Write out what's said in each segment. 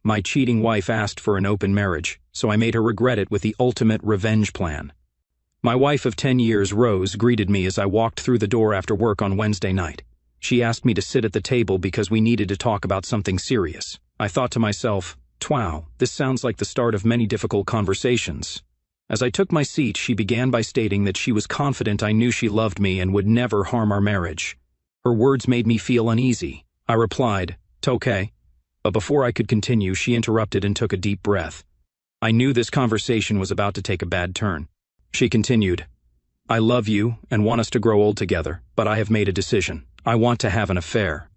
My cheating wife asked for an open marriage, so I made her regret it with the ultimate revenge plan. My wife of 10 years, Rose, greeted me as I walked through the door after work on Wednesday night. She asked me to sit at the table because we needed to talk about something serious. I thought to myself, "Wow, this sounds like the start of many difficult conversations." As I took my seat, she began by stating that she was confident I knew she loved me and would never harm our marriage. Her words made me feel uneasy. I replied, "'T'okay." But before I could continue, she interrupted and took a deep breath. I knew this conversation was about to take a bad turn. She continued, "I love you and want us to grow old together, but I have made a decision. I want to have an affair."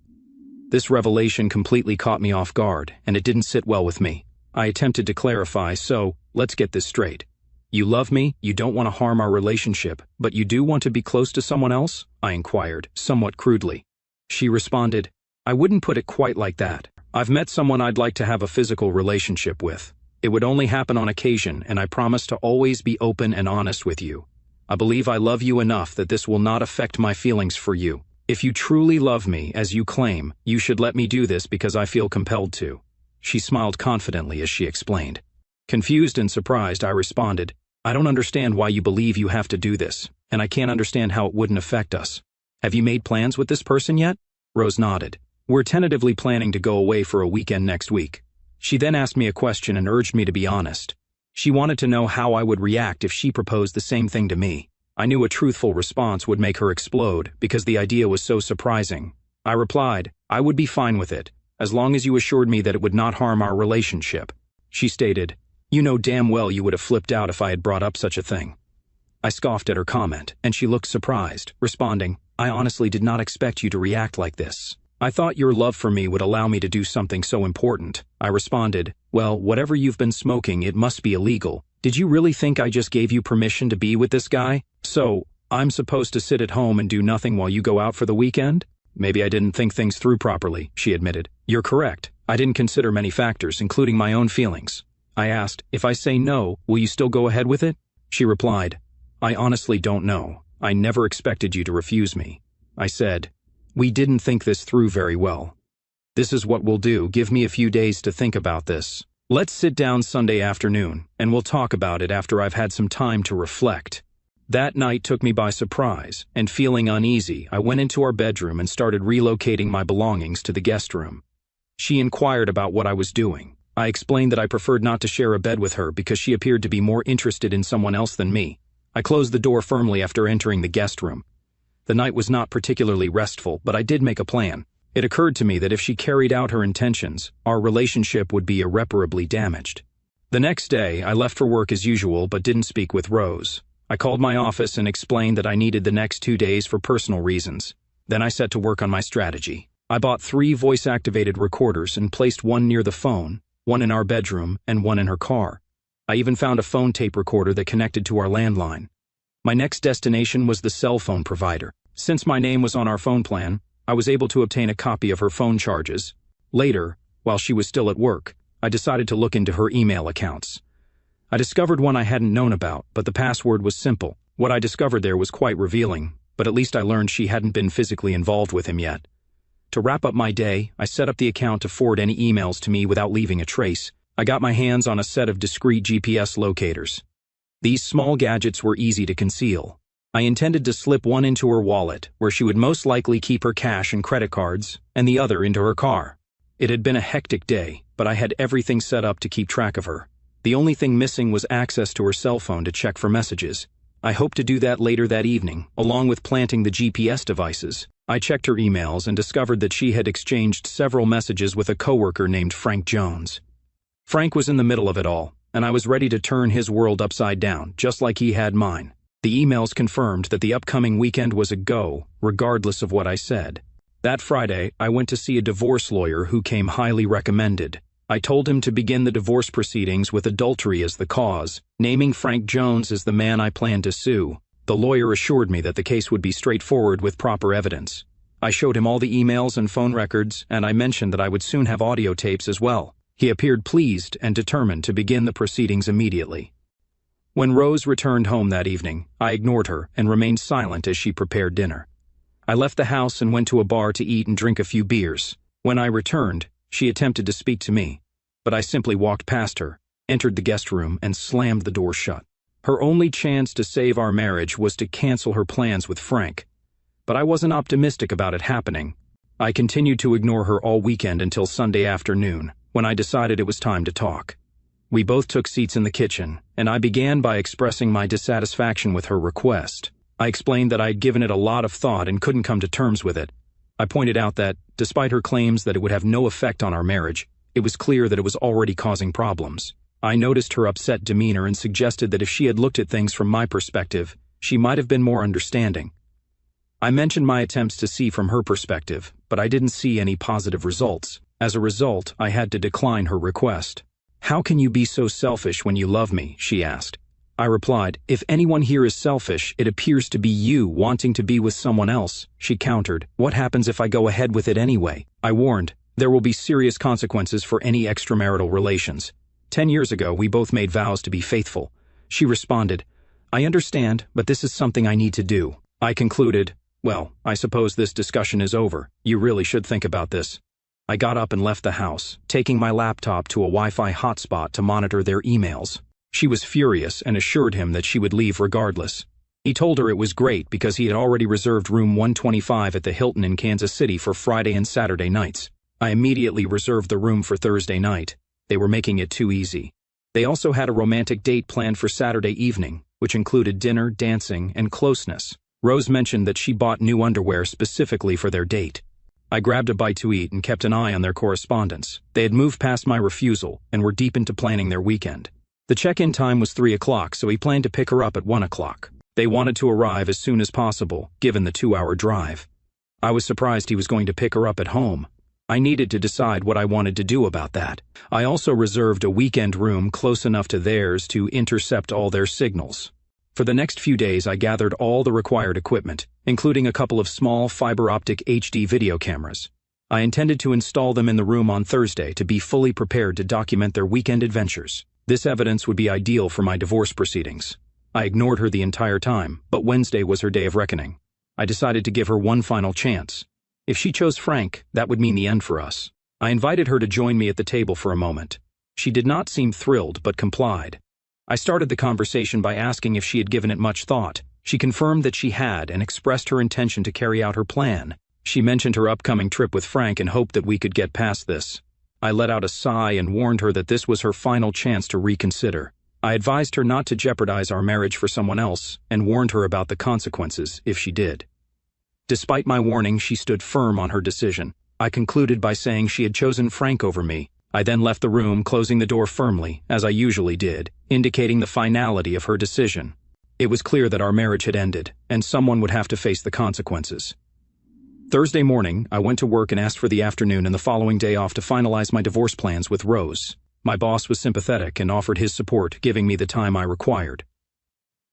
This revelation completely caught me off guard, and it didn't sit well with me. I attempted to clarify, "So, let's get this straight. You love me, you don't want to harm our relationship, but you do want to be close to someone else?" I inquired, somewhat crudely. She responded, "I wouldn't put it quite like that. I've met someone I'd like to have a physical relationship with. It would only happen on occasion, and I promise to always be open and honest with you. I believe I love you enough that this will not affect my feelings for you. If you truly love me, as you claim, you should let me do this because I feel compelled to." She smiled confidently as she explained. Confused and surprised, I responded, "I don't understand why you believe you have to do this, and I can't understand how it wouldn't affect us. Have you made plans with this person yet?" Rose nodded. "We're tentatively planning to go away for a weekend next week." She then asked me a question and urged me to be honest. She wanted to know how I would react if she proposed the same thing to me. I knew a truthful response would make her explode because the idea was so surprising. I replied, "I would be fine with it, as long as you assured me that it would not harm our relationship." She stated, "You know damn well you would have flipped out if I had brought up such a thing." I scoffed at her comment, and she looked surprised, responding, "I honestly did not expect you to react like this. I thought your love for me would allow me to do something so important." I responded, "Well, whatever you've been smoking, it must be illegal. Did you really think I just gave you permission to be with this guy? So, I'm supposed to sit at home and do nothing while you go out for the weekend?" "Maybe I didn't think things through properly," she admitted. "You're correct. I didn't consider many factors, including my own feelings." I asked, "If I say no, will you still go ahead with it?" She replied, "I honestly don't know. I never expected you to refuse me." I said, "We didn't think this through very well. This is what we'll do. Give me a few days to think about this. Let's sit down Sunday afternoon, and we'll talk about it after I've had some time to reflect." That night took me by surprise, and feeling uneasy, I went into our bedroom and started relocating my belongings to the guest room. She inquired about what I was doing. I explained that I preferred not to share a bed with her because she appeared to be more interested in someone else than me. I closed the door firmly after entering the guest room. The night was not particularly restful, but I did make a plan. It occurred to me that if she carried out her intentions, our relationship would be irreparably damaged. The next day, I left for work as usual but didn't speak with Rose. I called my office and explained that I needed the next 2 days for personal reasons. Then I set to work on my strategy. I bought 3 voice-activated recorders and placed one near the phone, one in our bedroom, and one in her car. I even found a phone tape recorder that connected to our landline. My next destination was the cell phone provider. Since my name was on our phone plan, I was able to obtain a copy of her phone charges. Later, while she was still at work, I decided to look into her email accounts. I discovered one I hadn't known about, but the password was simple. What I discovered there was quite revealing, but at least I learned she hadn't been physically involved with him yet. To wrap up my day, I set up the account to forward any emails to me without leaving a trace. I got my hands on a set of discrete GPS locators. These small gadgets were easy to conceal. I intended to slip one into her wallet, where she would most likely keep her cash and credit cards, and the other into her car. It had been a hectic day, but I had everything set up to keep track of her. The only thing missing was access to her cell phone to check for messages. I hoped to do that later that evening, along with planting the GPS devices. I checked her emails and discovered that she had exchanged several messages with a coworker named Frank Jones. Frank was in the middle of it all, and I was ready to turn his world upside down, just like he had mine. The emails confirmed that the upcoming weekend was a go, regardless of what I said. That Friday, I went to see a divorce lawyer who came highly recommended. I told him to begin the divorce proceedings with adultery as the cause, naming Frank Jones as the man I planned to sue. The lawyer assured me that the case would be straightforward with proper evidence. I showed him all the emails and phone records, and I mentioned that I would soon have audio tapes as well. He appeared pleased and determined to begin the proceedings immediately. When Rose returned home that evening, I ignored her and remained silent as she prepared dinner. I left the house and went to a bar to eat and drink a few beers. When I returned, she attempted to speak to me, but I simply walked past her, entered the guest room, and slammed the door shut. Her only chance to save our marriage was to cancel her plans with Frank, but I wasn't optimistic about it happening. I continued to ignore her all weekend until Sunday afternoon, when I decided it was time to talk. We both took seats in the kitchen, and I began by expressing my dissatisfaction with her request. I explained that I had given it a lot of thought and couldn't come to terms with it. I pointed out that, despite her claims that it would have no effect on our marriage, it was clear that it was already causing problems. I noticed her upset demeanor and suggested that if she had looked at things from my perspective, she might have been more understanding. I mentioned my attempts to see from her perspective, but I didn't see any positive results. As a result, I had to decline her request. "How can you be so selfish when you love me?" she asked. I replied, "If anyone here is selfish, it appears to be you wanting to be with someone else." She countered, "What happens if I go ahead with it anyway?" I warned, "There will be serious consequences for any extramarital relations. 10 years ago, we both made vows to be faithful." She responded, "I understand, but this is something I need to do." I concluded, "Well, I suppose this discussion is over. You really should think about this." I got up and left the house, taking my laptop to a Wi-Fi hotspot to monitor their emails. She was furious and assured him that she would leave regardless. He told her it was great because he had already reserved room 125 at the Hilton in Kansas City for Friday and Saturday nights. I immediately reserved the room for Thursday night. They were making it too easy. They also had a romantic date planned for Saturday evening, which included dinner, dancing, and closeness. Rose mentioned that she bought new underwear specifically for their date. I grabbed a bite to eat and kept an eye on their correspondence. They had moved past my refusal and were deep into planning their weekend. The check-in time was 3 o'clock, so he planned to pick her up at 1 o'clock. They wanted to arrive as soon as possible, given the 2-hour drive. I was surprised he was going to pick her up at home. I needed to decide what I wanted to do about that. I also reserved a weekend room close enough to theirs to intercept all their signals. For the next few days, I gathered all the required equipment, including a couple of small fiber-optic HD video cameras. I intended to install them in the room on Thursday to be fully prepared to document their weekend adventures. This evidence would be ideal for my divorce proceedings. I ignored her the entire time, but Wednesday was her day of reckoning. I decided to give her one final chance. If she chose Frank, that would mean the end for us. I invited her to join me at the table for a moment. She did not seem thrilled, but complied. I started the conversation by asking if she had given it much thought. She confirmed that she had and expressed her intention to carry out her plan. She mentioned her upcoming trip with Frank and hoped that we could get past this. I let out a sigh and warned her that this was her final chance to reconsider. I advised her not to jeopardize our marriage for someone else and warned her about the consequences if she did. Despite my warning, she stood firm on her decision. I concluded by saying she had chosen Frank over me. I then left the room, closing the door firmly, as I usually did, indicating the finality of her decision. It was clear that our marriage had ended, and someone would have to face the consequences. Thursday morning, I went to work and asked for the afternoon and the following day off to finalize my divorce plans with Rose. My boss was sympathetic and offered his support, giving me the time I required.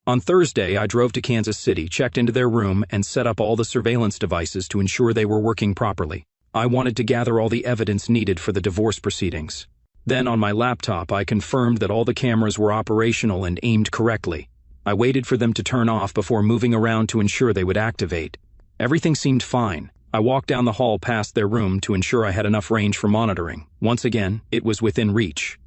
On Thursday, I drove to Kansas City, checked into their room, and set up all the surveillance devices to ensure they were working properly. I wanted to gather all the evidence needed for the divorce proceedings. Then, on my laptop, I confirmed that all the cameras were operational and aimed correctly. I waited for them to turn off before moving around to ensure they would activate. Everything seemed fine. I walked down the hall past their room to ensure I had enough range for monitoring. Once again, it was within reach.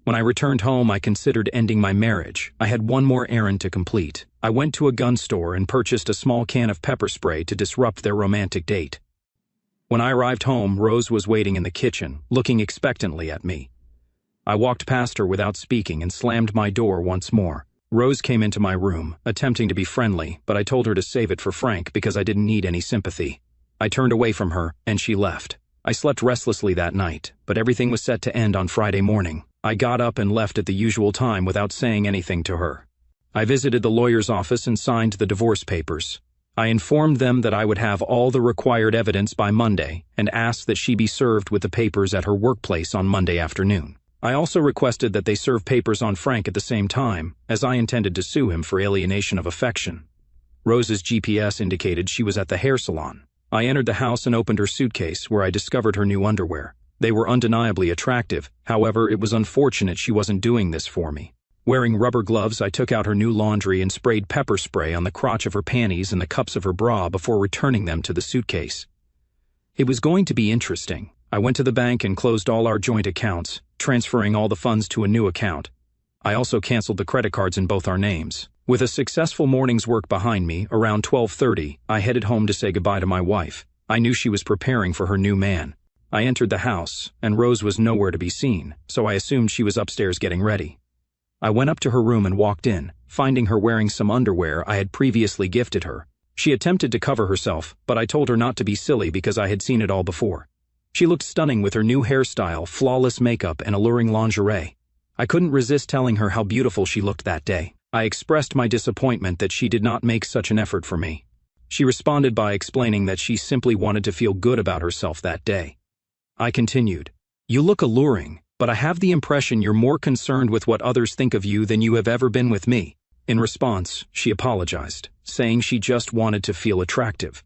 When I returned home, I considered ending my marriage. I had one more errand to complete. I went to a gun store and purchased a small can of pepper spray to disrupt their romantic date. When I arrived home, Rose was waiting in the kitchen, looking expectantly at me. I walked past her without speaking and slammed my door once more. Rose came into my room, attempting to be friendly, but I told her to save it for Frank because I didn't need any sympathy. I turned away from her, and she left. I slept restlessly that night, but everything was set to end on Friday morning. I got up and left at the usual time without saying anything to her. I visited the lawyer's office and signed the divorce papers. I informed them that I would have all the required evidence by Monday and asked that she be served with the papers at her workplace on Monday afternoon. I also requested that they serve papers on Frank at the same time, as I intended to sue him for alienation of affection. Rose's GPS indicated she was at the hair salon. I entered the house and opened her suitcase, where I discovered her new underwear. They were undeniably attractive, however, it was unfortunate she wasn't doing this for me. Wearing rubber gloves, I took out her new laundry and sprayed pepper spray on the crotch of her panties and the cups of her bra before returning them to the suitcase. It was going to be interesting. I went to the bank and closed all our joint accounts, transferring all the funds to a new account. I also canceled the credit cards in both our names. With a successful morning's work behind me, around 12:30, I headed home to say goodbye to my wife. I knew she was preparing for her new man. I entered the house, and Rose was nowhere to be seen, so I assumed she was upstairs getting ready. I went up to her room and walked in, finding her wearing some underwear I had previously gifted her. She attempted to cover herself, but I told her not to be silly because I had seen it all before. She looked stunning with her new hairstyle, flawless makeup, and alluring lingerie. I couldn't resist telling her how beautiful she looked that day. I expressed my disappointment that she did not make such an effort for me. She responded by explaining that she simply wanted to feel good about herself that day. I continued, "You look alluring, but I have the impression you're more concerned with what others think of you than you have ever been with me." In response, she apologized, saying she just wanted to feel attractive.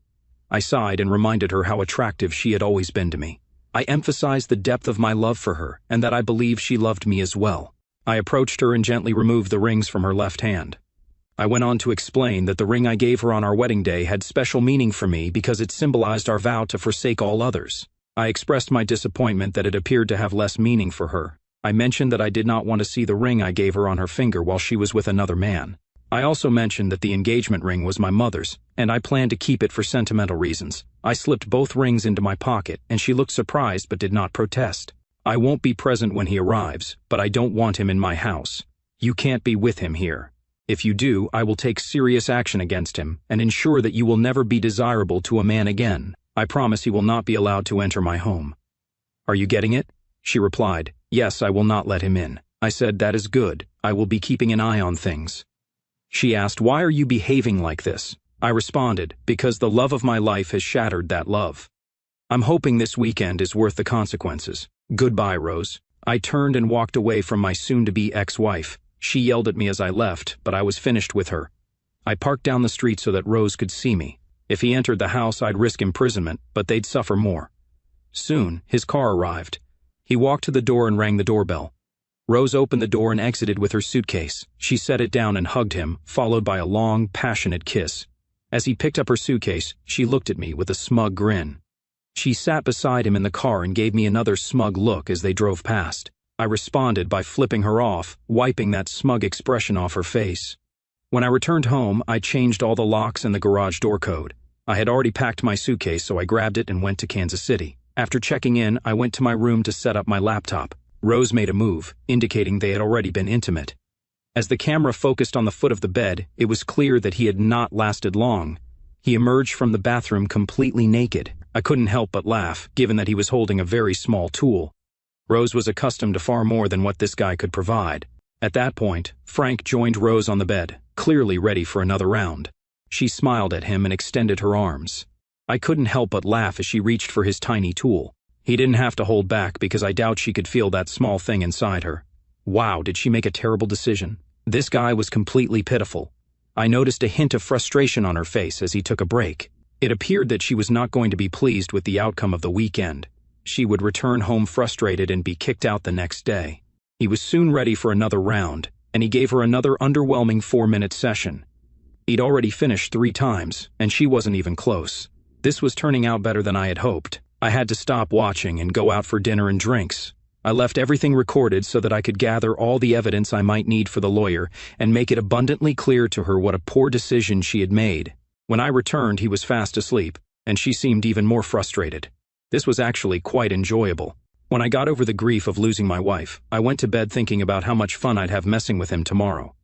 I sighed and reminded her how attractive she had always been to me. I emphasized the depth of my love for her and that I believed she loved me as well. I approached her and gently removed the rings from her left hand. I went on to explain that the ring I gave her on our wedding day had special meaning for me because it symbolized our vow to forsake all others. I expressed my disappointment that it appeared to have less meaning for her. I mentioned that I did not want to see the ring I gave her on her finger while she was with another man. I also mentioned that the engagement ring was my mother's, and I planned to keep it for sentimental reasons. I slipped both rings into my pocket, and she looked surprised but did not protest. "I won't be present when he arrives, but I don't want him in my house. You can't be with him here. If you do, I will take serious action against him and ensure that you will never be desirable to a man again. I promise he will not be allowed to enter my home." "Are you getting it?" She replied, "Yes, I will not let him in." I said, "That is good. I will be keeping an eye on things." She asked, "Why are you behaving like this?" I responded, "Because the love of my life has shattered that love. I'm hoping this weekend is worth the consequences. Goodbye, Rose." I turned and walked away from my soon-to-be ex-wife. She yelled at me as I left, but I was finished with her. I parked down the street so that Rose could see me. If he entered the house, I'd risk imprisonment, but they'd suffer more. Soon, his car arrived. He walked to the door and rang the doorbell. Rose opened the door and exited with her suitcase. She set it down and hugged him, followed by a long, passionate kiss. As he picked up her suitcase, she looked at me with a smug grin. She sat beside him in the car and gave me another smug look as they drove past. I responded by flipping her off, wiping that smug expression off her face. When I returned home, I changed all the locks and the garage door code. I had already packed my suitcase, so I grabbed it and went to Kansas City. After checking in, I went to my room to set up my laptop. Rose made a move, indicating they had already been intimate. As the camera focused on the foot of the bed, it was clear that he had not lasted long. He emerged from the bathroom completely naked. I couldn't help but laugh, given that he was holding a very small tool. Rose was accustomed to far more than what this guy could provide. At that point, Frank joined Rose on the bed, clearly ready for another round. She smiled at him and extended her arms. I couldn't help but laugh as she reached for his tiny tool. He didn't have to hold back because I doubt she could feel that small thing inside her. Wow, did she make a terrible decision? This guy was completely pitiful. I noticed a hint of frustration on her face as he took a break. It appeared that she was not going to be pleased with the outcome of the weekend. She would return home frustrated and be kicked out the next day. He was soon ready for another round, and he gave her another underwhelming 4-minute session. He'd already finished 3 times, and she wasn't even close. This was turning out better than I had hoped. I had to stop watching and go out for dinner and drinks. I left everything recorded so that I could gather all the evidence I might need for the lawyer and make it abundantly clear to her what a poor decision she had made. When I returned, he was fast asleep, and she seemed even more frustrated. This was actually quite enjoyable. When I got over the grief of losing my wife, I went to bed thinking about how much fun I'd have messing with him tomorrow.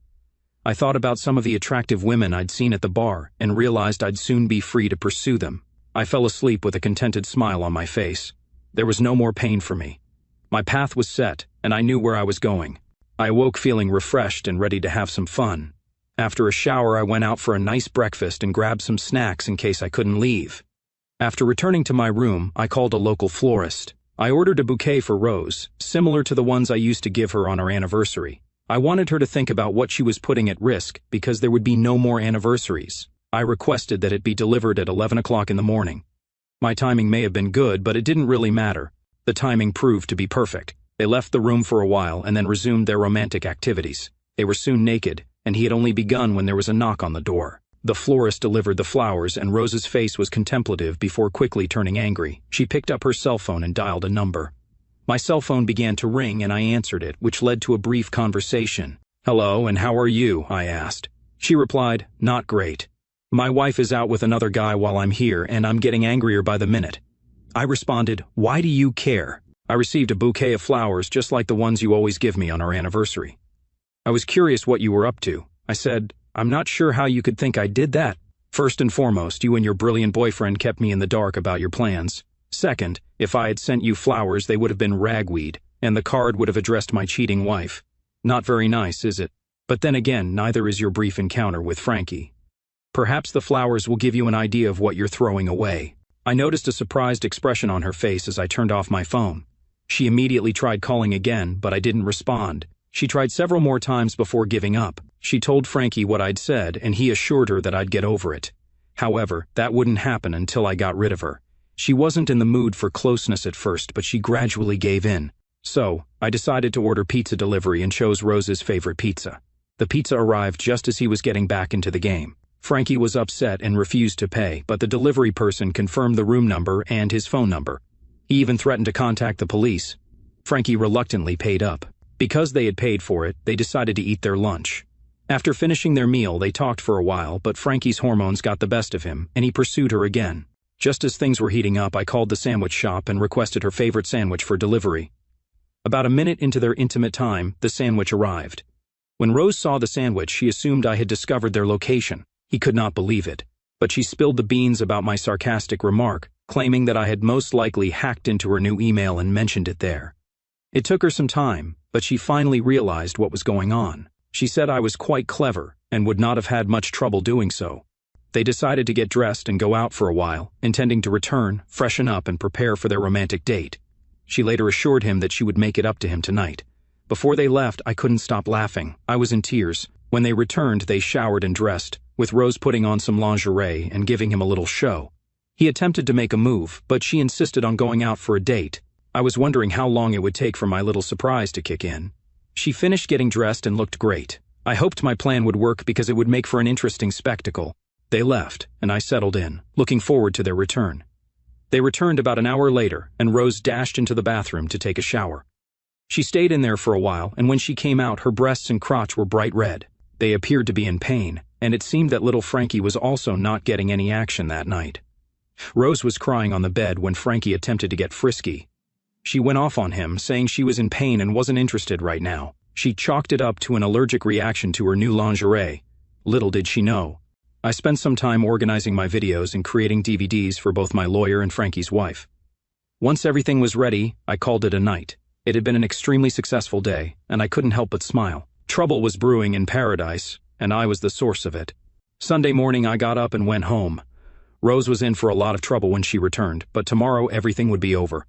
I thought about some of the attractive women I'd seen at the bar and realized I'd soon be free to pursue them. I fell asleep with a contented smile on my face. There was no more pain for me. My path was set, and I knew where I was going. I awoke feeling refreshed and ready to have some fun. After a shower, I went out for a nice breakfast and grabbed some snacks in case I couldn't leave. After returning to my room, I called a local florist. I ordered a bouquet for Rose, similar to the ones I used to give her on our anniversary. I wanted her to think about what she was putting at risk because there would be no more anniversaries. I requested that it be delivered at 11 o'clock in the morning. My timing may have been good, but it didn't really matter. The timing proved to be perfect. They left the room for a while and then resumed their romantic activities. They were soon naked, and he had only begun when there was a knock on the door. The florist delivered the flowers, and Rose's face was contemplative before quickly turning angry. She picked up her cell phone and dialed a number. My cell phone began to ring, and I answered it, which led to a brief conversation. "Hello, and how are you?" I asked. She replied, "Not great. My wife is out with another guy while I'm here, and I'm getting angrier by the minute." I responded, "Why do you care? I received a bouquet of flowers just like the ones you always give me on our anniversary. I was curious what you were up to." I said, "I'm not sure how you could think I did that. First and foremost, you and your brilliant boyfriend kept me in the dark about your plans. Second, if I had sent you flowers, they would have been ragweed, and the card would have addressed my cheating wife. Not very nice, is it? But then again, neither is your brief encounter with Frankie. Perhaps the flowers will give you an idea of what you're throwing away." I noticed a surprised expression on her face as I turned off my phone. She immediately tried calling again, but I didn't respond. She tried several more times before giving up. She told Frankie what I'd said, and he assured her that I'd get over it. However, that wouldn't happen until I got rid of her. She wasn't in the mood for closeness at first, but she gradually gave in. So, I decided to order pizza delivery and chose Rose's favorite pizza. The pizza arrived just as he was getting back into the game. Frankie was upset and refused to pay, but the delivery person confirmed the room number and his phone number. He even threatened to contact the police. Frankie reluctantly paid up. Because they had paid for it, they decided to eat their lunch. After finishing their meal, they talked for a while, but Frankie's hormones got the best of him, and he pursued her again. Just as things were heating up, I called the sandwich shop and requested her favorite sandwich for delivery. About a minute into their intimate time, the sandwich arrived. When Rose saw the sandwich, she assumed I had discovered their location. He could not believe it, but she spilled the beans about my sarcastic remark, claiming that I had most likely hacked into her new email and mentioned it there. It took her some time, but she finally realized what was going on. She said I was quite clever and would not have had much trouble doing so. They decided to get dressed and go out for a while, intending to return, freshen up, and prepare for their romantic date. She later assured him that she would make it up to him tonight. Before they left, I couldn't stop laughing. I was in tears. When they returned, they showered and dressed, with Rose putting on some lingerie and giving him a little show. He attempted to make a move, but she insisted on going out for a date. I was wondering how long it would take for my little surprise to kick in. She finished getting dressed and looked great. I hoped my plan would work because it would make for an interesting spectacle. They left, and I settled in, looking forward to their return. They returned about an hour later, and Rose dashed into the bathroom to take a shower. She stayed in there for a while, and when she came out, her breasts and crotch were bright red. They appeared to be in pain, and it seemed that little Frankie was also not getting any action that night. Rose was crying on the bed when Frankie attempted to get frisky. She went off on him, saying she was in pain and wasn't interested right now. She chalked it up to an allergic reaction to her new lingerie. Little did she know. I spent some time organizing my videos and creating DVDs for both my lawyer and Frankie's wife. Once everything was ready, I called it a night. It had been an extremely successful day, and I couldn't help but smile. Trouble was brewing in paradise, and I was the source of it. Sunday morning, I got up and went home. Rose was in for a lot of trouble when she returned, but tomorrow everything would be over.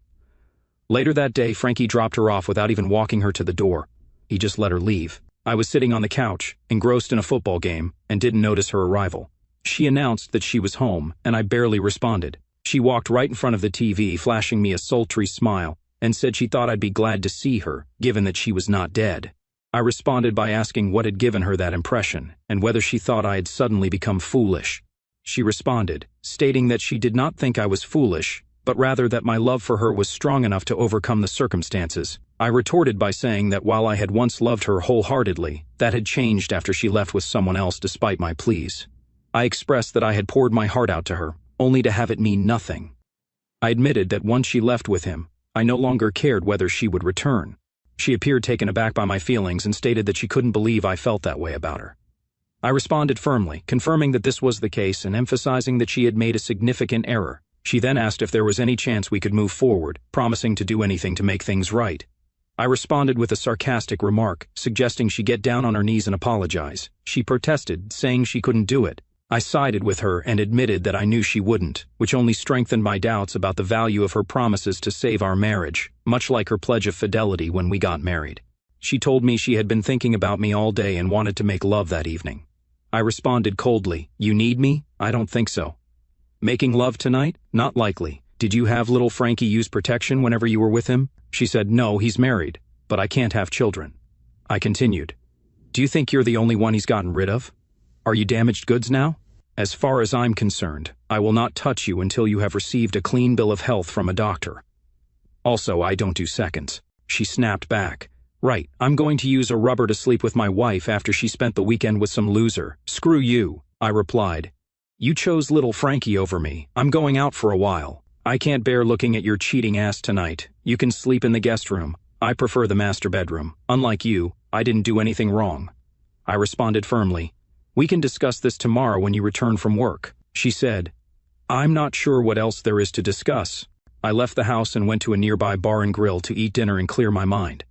Later that day, Frankie dropped her off without even walking her to the door. He just let her leave. I was sitting on the couch, engrossed in a football game, and didn't notice her arrival. She announced that she was home, and I barely responded. She walked right in front of the TV, flashing me a sultry smile, and said she thought I'd be glad to see her, given that she was not dead. I responded by asking what had given her that impression, and whether she thought I had suddenly become foolish. She responded, stating that she did not think I was foolish, but rather that my love for her was strong enough to overcome the circumstances. I retorted by saying that while I had once loved her wholeheartedly, that had changed after she left with someone else despite my pleas. I expressed that I had poured my heart out to her, only to have it mean nothing. I admitted that once she left with him, I no longer cared whether she would return. She appeared taken aback by my feelings and stated that she couldn't believe I felt that way about her. I responded firmly, confirming that this was the case and emphasizing that she had made a significant error. She then asked if there was any chance we could move forward, promising to do anything to make things right. I responded with a sarcastic remark, suggesting she get down on her knees and apologize. She protested, saying she couldn't do it. I sided with her and admitted that I knew she wouldn't, which only strengthened my doubts about the value of her promises to save our marriage, much like her pledge of fidelity when we got married. She told me she had been thinking about me all day and wanted to make love that evening. I responded coldly, "You need me? I don't think so." "Making love tonight? Not likely. Did you have little Frankie use protection whenever you were with him?" She said, "No, he's married, but I can't have children." I continued, "Do you think you're the only one he's gotten rid of? Are you damaged goods now?" As far as I'm concerned, I will not touch you until you have received a clean bill of health from a doctor. Also, I don't do seconds. She snapped back. Right, I'm going to use a rubber to sleep with my wife after she spent the weekend with some loser. Screw you, I replied. You chose little Frankie over me. I'm going out for a while. I can't bear looking at your cheating ass tonight. You can sleep in the guest room. I prefer the master bedroom. Unlike you, I didn't do anything wrong. I responded firmly. We can discuss this tomorrow when you return from work, she said. I'm not sure what else there is to discuss. I left the house and went to a nearby bar and grill to eat dinner and clear my mind.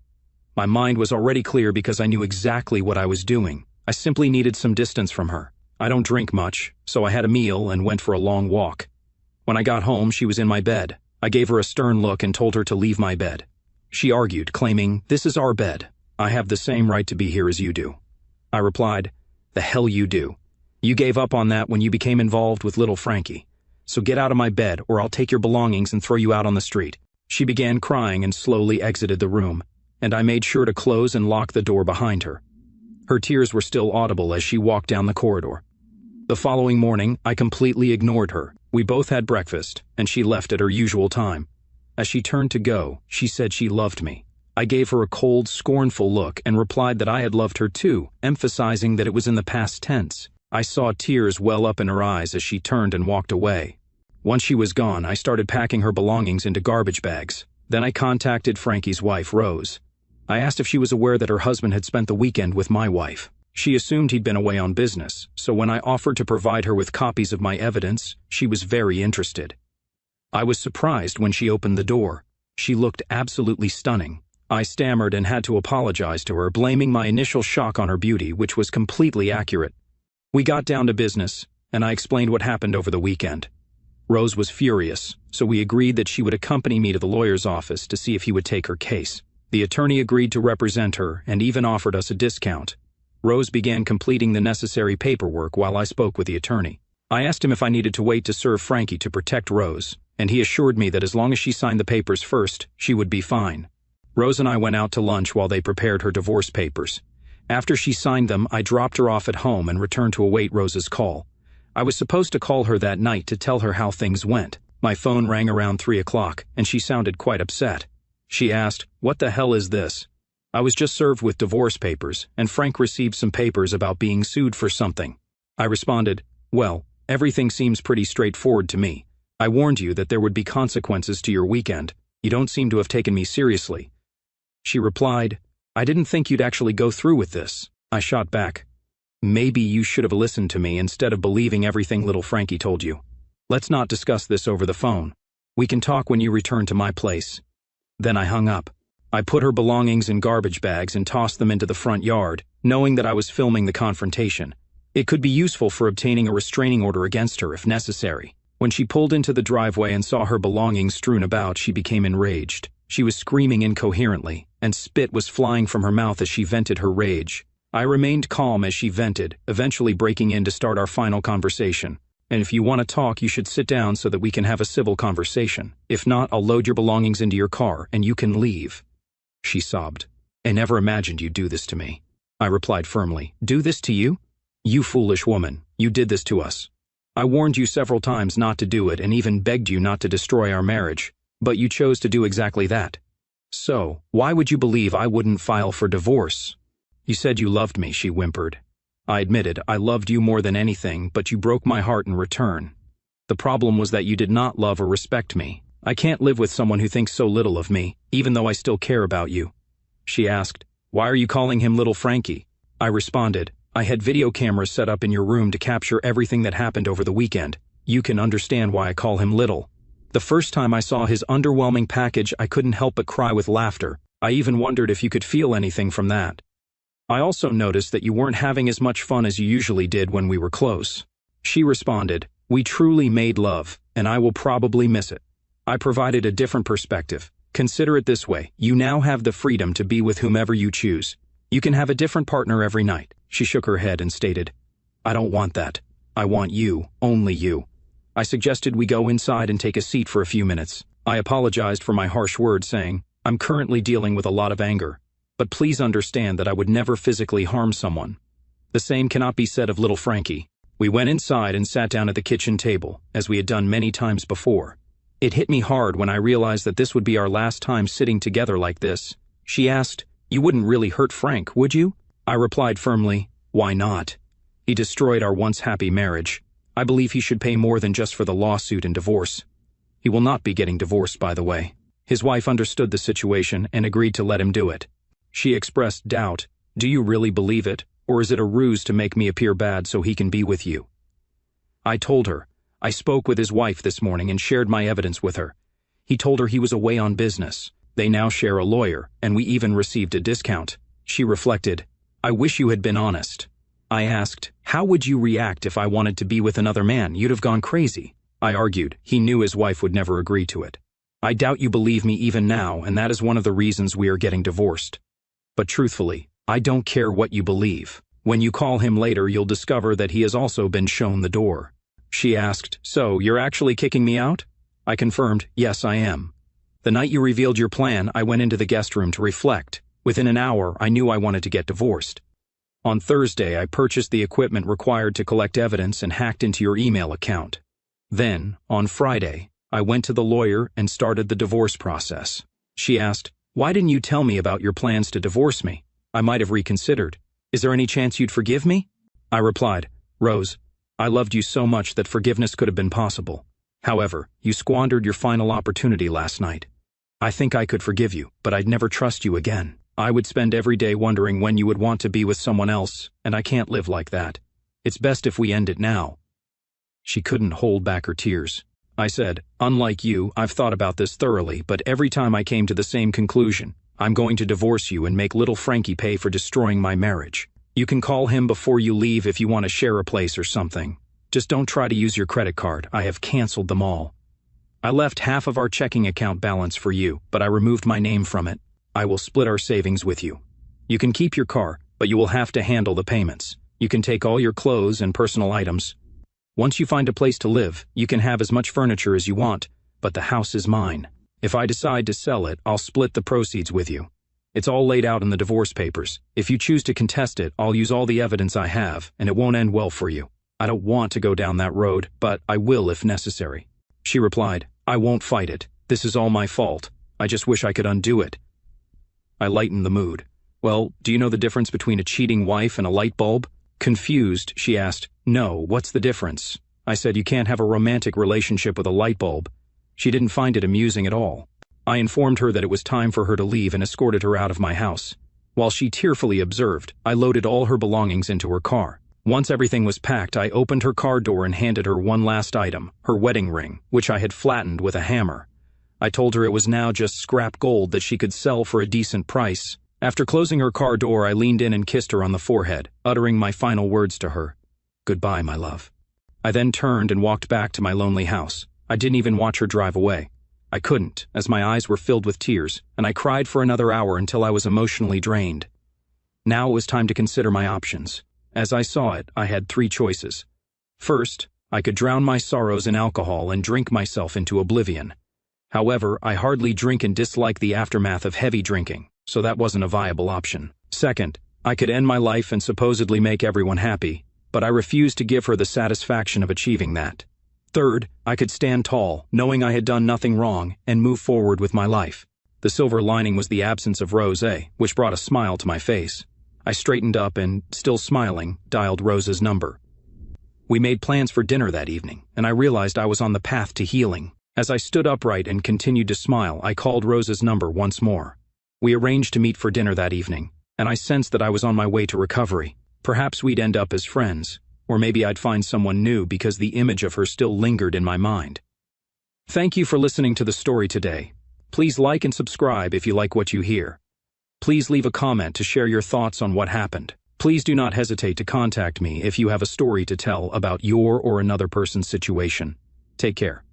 My mind was already clear because I knew exactly what I was doing. I simply needed some distance from her. I don't drink much, so I had a meal and went for a long walk. When I got home, she was in my bed. I gave her a stern look and told her to leave my bed. She argued, claiming, "This is our bed. I have the same right to be here as you do." I replied, "The hell you do. You gave up on that when you became involved with little Frankie. So get out of my bed or I'll take your belongings and throw you out on the street." She began crying and slowly exited the room, and I made sure to close and lock the door behind her. Her tears were still audible as she walked down the corridor. The following morning, I completely ignored her. We both had breakfast, and she left at her usual time. As she turned to go, she said she loved me. I gave her a cold, scornful look and replied that I had loved her too, emphasizing that it was in the past tense. I saw tears well up in her eyes as she turned and walked away. Once she was gone, I started packing her belongings into garbage bags. Then I contacted Frankie's wife, Rose. I asked if she was aware that her husband had spent the weekend with my wife. She assumed he'd been away on business, so when I offered to provide her with copies of my evidence, she was very interested. I was surprised when she opened the door. She looked absolutely stunning. I stammered and had to apologize to her, blaming my initial shock on her beauty, which was completely accurate. We got down to business, and I explained what happened over the weekend. Rose was furious, so we agreed that she would accompany me to the lawyer's office to see if he would take her case. The attorney agreed to represent her and even offered us a discount. Rose began completing the necessary paperwork while I spoke with the attorney. I asked him if I needed to wait to serve Frankie to protect Rose, and he assured me that as long as she signed the papers first, she would be fine. Rose and I went out to lunch while they prepared her divorce papers. After she signed them, I dropped her off at home and returned to await Rose's call. I was supposed to call her that night to tell her how things went. My phone rang around 3 o'clock, and she sounded quite upset. She asked, "What the hell is this?" I was just served with divorce papers, and Frank received some papers about being sued for something. I responded, "Well, everything seems pretty straightforward to me. I warned you that there would be consequences to your weekend. You don't seem to have taken me seriously." She replied, "I didn't think you'd actually go through with this." I shot back, "Maybe you should have listened to me instead of believing everything little Frankie told you. Let's not discuss this over the phone. We can talk when you return to my place." Then I hung up. I put her belongings in garbage bags and tossed them into the front yard, knowing that I was filming the confrontation. It could be useful for obtaining a restraining order against her if necessary. When she pulled into the driveway and saw her belongings strewn about, she became enraged. She was screaming incoherently, and spit was flying from her mouth as she vented her rage. I remained calm as she vented, eventually breaking in to start our final conversation. "And if you want to talk, you should sit down so that we can have a civil conversation. If not, I'll load your belongings into your car, and you can leave." She sobbed. "I never imagined you'd do this to me." I replied firmly, "Do this to you? You foolish woman, you did this to us. I warned you several times not to do it and even begged you not to destroy our marriage, but you chose to do exactly that. So, why would you believe I wouldn't file for divorce?" "You said you loved me," she whimpered. I admitted, "I loved you more than anything, but you broke my heart in return. The problem was that you did not love or respect me. I can't live with someone who thinks so little of me, even though I still care about you." She asked, "Why are you calling him little Frankie?" I responded, "I had video cameras set up in your room to capture everything that happened over the weekend. You can understand why I call him little. The first time I saw his underwhelming package, I couldn't help but cry with laughter. I even wondered if you could feel anything from that. I also noticed that you weren't having as much fun as you usually did when we were close." She responded, "We truly made love, and I will probably miss it." I provided a different perspective. "Consider it this way, you now have the freedom to be with whomever you choose. You can have a different partner every night." She shook her head and stated, "I don't want that. I want you, only you." I suggested we go inside and take a seat for a few minutes. I apologized for my harsh words, saying, "I'm currently dealing with a lot of anger, but please understand that I would never physically harm someone. The same cannot be said of little Frankie." We went inside and sat down at the kitchen table, as we had done many times before. It hit me hard when I realized that this would be our last time sitting together like this. She asked, "You wouldn't really hurt Frank, would you?" I replied firmly, "Why not? He destroyed our once happy marriage. I believe he should pay more than just for the lawsuit and divorce. He will not be getting divorced, by the way." His wife understood the situation and agreed to let him do it. She expressed doubt. "Do you really believe it, or is it a ruse to make me appear bad so he can be with you?" I told her. I spoke with his wife this morning and shared my evidence with her. He told her he was away on business. They now share a lawyer, and we even received a discount. She reflected, "I wish you had been honest." I asked, "How would you react if I wanted to be with another man? You'd have gone crazy." I argued. He knew his wife would never agree to it. "I doubt you believe me even now, and that is one of the reasons we are getting divorced. But truthfully, I don't care what you believe. When you call him later, you'll discover that he has also been shown the door." She asked, "So, you're actually kicking me out?" I confirmed, "Yes, I am." The night you revealed your plan, I went into the guest room to reflect. Within an hour, I knew I wanted to get divorced. On Thursday, I purchased the equipment required to collect evidence and hacked into your email account. Then, on Friday, I went to the lawyer and started the divorce process. She asked, "Why didn't you tell me about your plans to divorce me? I might have reconsidered. Is there any chance you'd forgive me?" I replied, "Rose, I loved you so much that forgiveness could have been possible. However, you squandered your final opportunity last night. I think I could forgive you, but I'd never trust you again. I would spend every day wondering when you would want to be with someone else, and I can't live like that. It's best if we end it now." She couldn't hold back her tears. I said, "Unlike you, I've thought about this thoroughly, but every time I came to the same conclusion. I'm going to divorce you and make little Frankie pay for destroying my marriage. You can call him before you leave if you want to share a place or something. Just don't try to use your credit card. I have canceled them all. I left half of our checking account balance for you, but I removed my name from it. I will split our savings with you. You can keep your car, but you will have to handle the payments. You can take all your clothes and personal items. Once you find a place to live, you can have as much furniture as you want, but the house is mine. If I decide to sell it, I'll split the proceeds with you. It's all laid out in the divorce papers. If you choose to contest it, I'll use all the evidence I have, and it won't end well for you. I don't want to go down that road, but I will if necessary." She replied, "I won't fight it. This is all my fault. I just wish I could undo it." I lightened the mood. "Well, do you know the difference between a cheating wife and a light bulb?" Confused, she asked, "No, what's the difference?" I said, "You can't have a romantic relationship with a light bulb." She didn't find it amusing at all. I informed her that it was time for her to leave and escorted her out of my house. While she tearfully observed, I loaded all her belongings into her car. Once everything was packed, I opened her car door and handed her one last item, her wedding ring, which I had flattened with a hammer. I told her it was now just scrap gold that she could sell for a decent price. After closing her car door, I leaned in and kissed her on the forehead, uttering my final words to her. "Goodbye, my love." I then turned and walked back to my lonely house. I didn't even watch her drive away. I couldn't, as my eyes were filled with tears, and I cried for another hour until I was emotionally drained. Now it was time to consider my options. As I saw it, I had 3 choices. First, I could drown my sorrows in alcohol and drink myself into oblivion. However, I hardly drink and dislike the aftermath of heavy drinking, so that wasn't a viable option. Second, I could end my life and supposedly make everyone happy, but I refused to give her the satisfaction of achieving that. Third, I could stand tall, knowing I had done nothing wrong, and move forward with my life. The silver lining was the absence of rosé, which brought a smile to my face. I straightened up and, still smiling, dialed Rose's number. We made plans for dinner that evening, and I realized I was on the path to healing. As I stood upright and continued to smile, I called Rose's number once more. We arranged to meet for dinner that evening, and I sensed that I was on my way to recovery. Perhaps we'd end up as friends. Or maybe I'd find someone new because the image of her still lingered in my mind. Thank you for listening to the story today. Please like and subscribe if you like what you hear. Please leave a comment to share your thoughts on what happened. Please do not hesitate to contact me if you have a story to tell about your or another person's situation. Take care.